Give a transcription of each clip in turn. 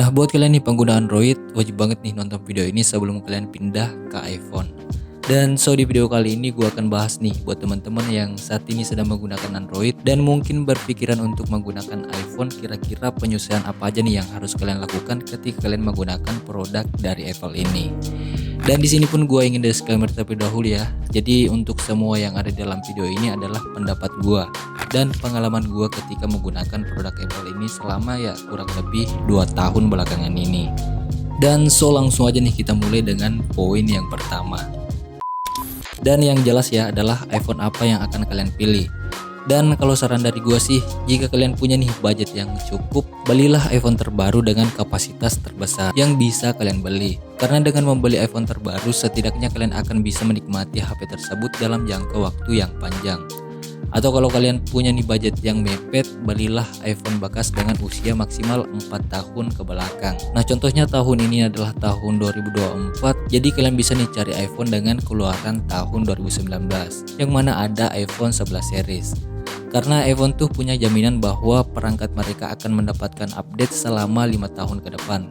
Nah, buat kalian nih pengguna Android, wajib banget nih nonton video ini sebelum kalian pindah ke iPhone. Dan di video kali ini gue akan bahas nih buat teman-teman yang saat ini sedang menggunakan Android dan mungkin berpikiran untuk menggunakan iPhone, kira-kira penyesuaian apa aja nih yang harus kalian lakukan ketika kalian menggunakan produk dari Apple ini. Dan di sini pun gue ingin disclaimer terlebih dahulu ya. Jadi untuk semua yang ada dalam video ini adalah pendapat gue dan pengalaman gue ketika menggunakan produk Apple ini selama ya kurang lebih 2 tahun belakangan ini. Dan langsung aja nih kita mulai dengan poin yang pertama. Dan yang jelas ya adalah iPhone apa yang akan kalian pilih. Dan kalau saran dari gua sih, jika kalian punya nih budget yang cukup, belilah iPhone terbaru dengan kapasitas terbesar yang bisa kalian beli. Karena dengan membeli iPhone terbaru, setidaknya kalian akan bisa menikmati HP tersebut dalam jangka waktu yang panjang. Atau kalau kalian punya nih budget yang mepet, belilah iPhone bekas dengan usia maksimal 4 tahun ke belakang. Nah, contohnya tahun ini adalah tahun 2024, jadi kalian bisa nih cari iPhone dengan keluaran tahun 2019, yang mana ada iPhone 11 series. Karena iPhone tuh punya jaminan bahwa perangkat mereka akan mendapatkan update selama 5 tahun ke depan.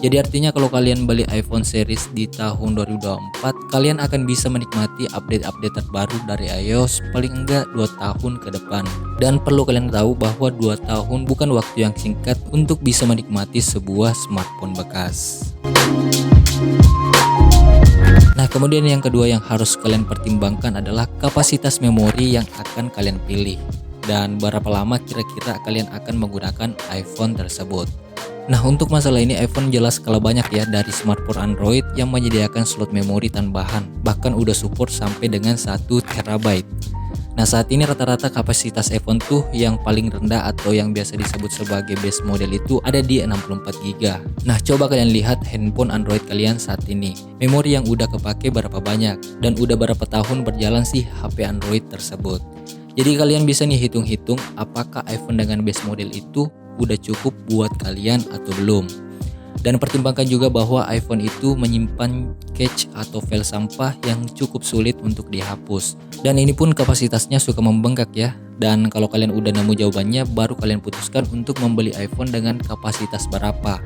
Jadi artinya kalau kalian beli iPhone series di tahun 2024, kalian akan bisa menikmati update-update terbaru dari iOS paling enggak 2 tahun ke depan. Dan perlu kalian tahu bahwa 2 tahun bukan waktu yang singkat untuk bisa menikmati sebuah smartphone bekas. Nah, kemudian yang kedua yang harus kalian pertimbangkan adalah kapasitas memori yang akan kalian pilih dan berapa lama kira-kira kalian akan menggunakan iPhone tersebut. Nah, untuk masalah ini iPhone jelas kalah banyak ya dari smartphone Android yang menyediakan slot memori tambahan, bahkan udah support sampai dengan 1 TB. Nah, saat ini rata-rata kapasitas iPhone tuh yang paling rendah atau yang biasa disebut sebagai base model itu ada di 64 GB. Nah, coba kalian lihat handphone Android kalian saat ini. Memori yang udah kepake berapa banyak dan udah berapa tahun berjalan sih HP Android tersebut. Jadi kalian bisa nih hitung-hitung apakah iPhone dengan base model itu udah cukup buat kalian atau belum. Dan pertimbangkan juga bahwa iPhone itu menyimpan cache atau file sampah yang cukup sulit untuk dihapus. Dan ini pun kapasitasnya suka membengkak ya. Dan kalau kalian udah nemu jawabannya, baru kalian putuskan untuk membeli iPhone dengan kapasitas berapa.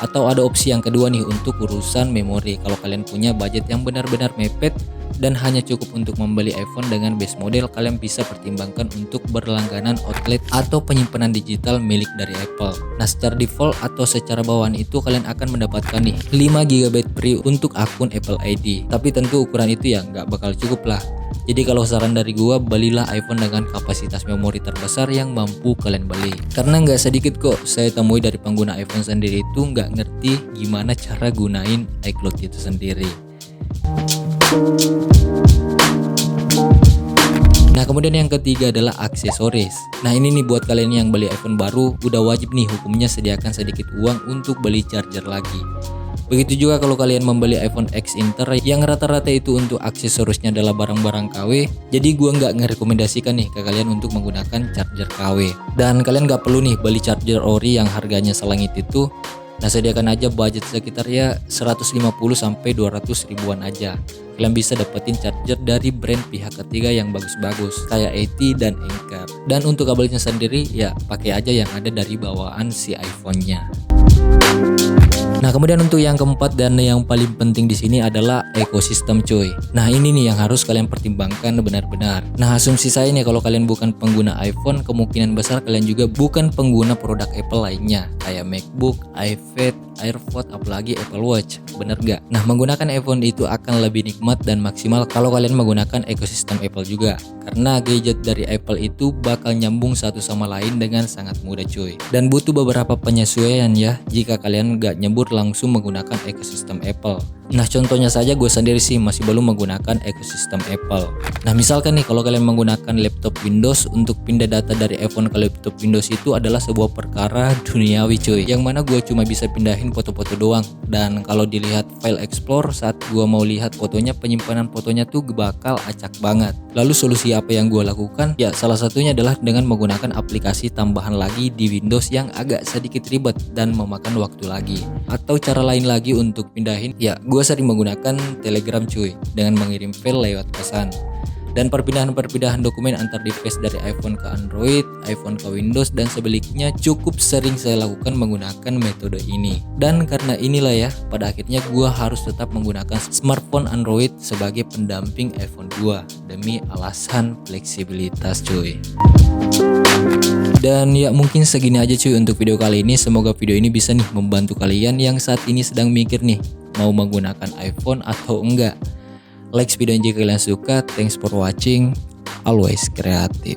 Atau ada opsi yang kedua nih untuk urusan memori. Kalau kalian punya budget yang benar-benar mepet dan hanya cukup untuk membeli iPhone dengan base model, kalian bisa pertimbangkan untuk berlangganan outlet atau penyimpanan digital milik dari Apple. Nah, secara default atau secara bawaan itu kalian akan mendapatkan nih 5 GB free untuk akun Apple ID. Tapi tentu ukuran itu ya nggak bakal cukup lah. Jadi kalau saran dari gua, belilah iPhone dengan kapasitas memori terbesar yang mampu kalian beli. Karena nggak sedikit kok saya temui dari pengguna iPhone sendiri itu nggak ngerti gimana cara gunain iCloud itu sendiri. Nah, kemudian yang ketiga adalah aksesoris. Nah, ini nih buat kalian yang beli iPhone baru, udah wajib nih hukumnya sediakan sedikit uang untuk beli charger lagi. Begitu juga kalau kalian membeli iPhone X Inter yang rata-rata itu untuk aksesorisnya adalah barang-barang KW. Jadi gua nggak ngerekomendasikan nih ke kalian untuk menggunakan charger KW. Dan kalian nggak perlu nih beli charger ori yang harganya selangit itu. Nah, sediakan aja budget sekitar ya 150 sampai 200 ribuan aja. Kalian bisa dapetin charger dari brand pihak ketiga yang bagus-bagus kayak AT dan Anker. Dan untuk kabelnya sendiri ya pakai aja yang ada dari bawaan si iPhone-nya. Nah, kemudian untuk yang keempat dan yang paling penting di sini adalah ekosistem cuy. Nah, ini nih yang harus kalian pertimbangkan benar-benar. Nah, asumsi saya nih kalau kalian bukan pengguna iPhone, kemungkinan besar kalian juga bukan pengguna produk Apple lainnya kayak MacBook, iPad, AirPods, apalagi Apple Watch. Bener nggak? Nah, menggunakan iPhone itu akan lebih nikmat dan maksimal kalau kalian menggunakan ekosistem Apple juga. Karena gadget dari Apple itu bakal nyambung satu sama lain dengan sangat mudah cuy. Dan butuh beberapa penyesuaian ya jika kalian nggak nyebur langsung menggunakan ekosistem Apple. Nah, contohnya saja gue sendiri sih masih belum menggunakan ekosistem Apple. Nah, misalkan nih kalau kalian menggunakan laptop Windows, untuk pindah data dari iPhone ke laptop Windows itu adalah sebuah perkara duniawi cuy, yang mana gue cuma bisa pindahin foto-foto doang. Dan kalau dilihat file Explorer saat gue mau lihat fotonya, penyimpanan fotonya tuh bakal acak banget. Lalu solusi apa yang gue lakukan? Ya, salah satunya adalah dengan menggunakan aplikasi tambahan lagi di Windows yang agak sedikit ribet dan memakan waktu lagi. Atau cara lain lagi untuk pindahin, ya gue sering menggunakan Telegram cuy, dengan mengirim file lewat pesan. Dan perpindahan dokumen antar device dari iPhone ke Android, iPhone ke Windows dan sebaliknya cukup sering saya lakukan menggunakan metode ini. Dan karena inilah ya, pada akhirnya gua harus tetap menggunakan smartphone Android sebagai pendamping iPhone 2 demi alasan fleksibilitas cuy. Dan ya mungkin segini aja cuy untuk video kali ini. Semoga video ini bisa nih membantu kalian yang saat ini sedang mikir nih mau menggunakan iPhone atau enggak. Like video jika kalian suka. Thanks for watching. Always kreatif.